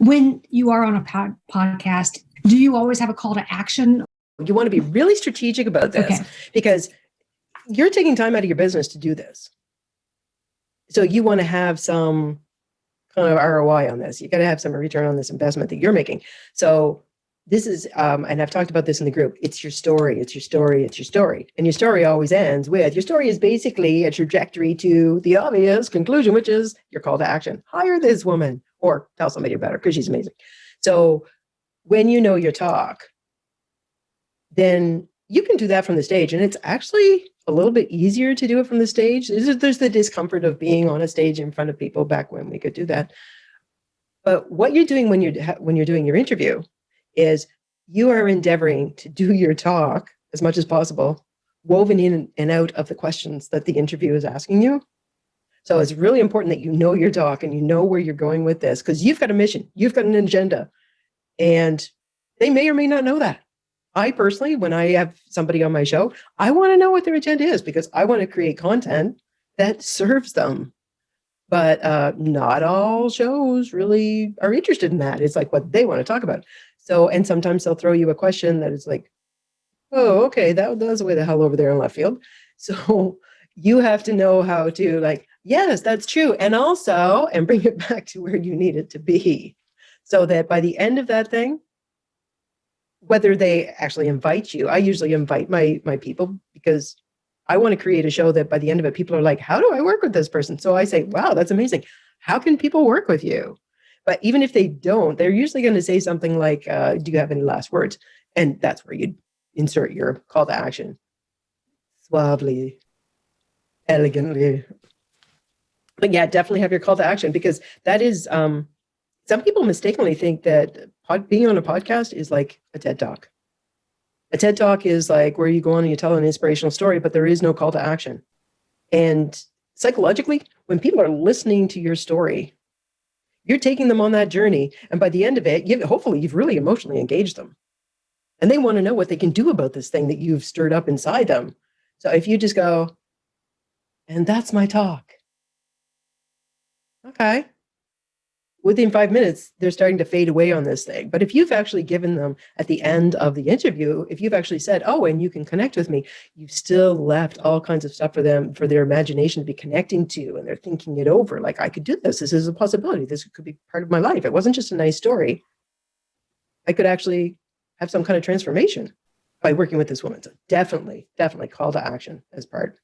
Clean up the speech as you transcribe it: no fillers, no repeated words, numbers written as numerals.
When you are on a podcast, do you always have a call to action? You want to be really strategic about this because you're taking time out of your business to do this. So you want to have some kind of ROI on this. You got to have some return on this investment that you're making. So this is, and I've talked about this in the group, it's your story, it's your story, it's your story. And your story always ends with, your story is basically a trajectory to the obvious conclusion, which is your call to action. Hire this woman or tell somebody about her because she's amazing. So when you know your talk, then you can do that from the stage. And it's actually a little bit easier to do it from the stage. There's the discomfort of being on a stage in front of people back when we could do that. But what you're doing when you're doing your interview is you are endeavoring to do your talk as much as possible, woven in and out of the questions that the interview is asking you. So it's really important that you know your talk and you know where you're going with this, because you've got a mission, you've got an agenda, and they may or may not know that. I personally, when I have somebody on my show, I want to know what their agenda is because I want to create content that serves them. But not all shows really are interested in that. It's like what they want to talk about. So, and sometimes they'll throw you a question that is like, oh, okay, that was way the hell over there in left field. So you have to know how to like, yes, that's true. And also, and bring it back to where you need it to be. So that by the end of that thing, whether they actually invite you, I usually invite my people because I want to create a show that by the end of it, people are like, how do I work with this person? So I say, wow, that's amazing. How can people work with you? But even if they don't, they're usually going to say something like, do you have any last words? And that's where you insert your call to action. Suavely, elegantly. But yeah, definitely have your call to action because that is, some people mistakenly think that being on a podcast is like a TED Talk. A TED Talk is like where you go on and you tell an inspirational story, but there is no call to action. And psychologically, when people are listening to your story, you're taking them on that journey. And by the end of it, hopefully you've really emotionally engaged them. And they want to know what they can do about this thing that you've stirred up inside them. So if you just go, and that's my talk. Okay. Within 5 minutes, they're starting to fade away on this thing. But if you've actually given them at the end of the interview, if you've actually said, oh, and you can connect with me, you've still left all kinds of stuff for them, for their imagination to be connecting to, and they're thinking it over. Like, I could do this. This is a possibility. This could be part of my life. It wasn't just a nice story. I could actually have some kind of transformation by working with this woman. So definitely call to action as part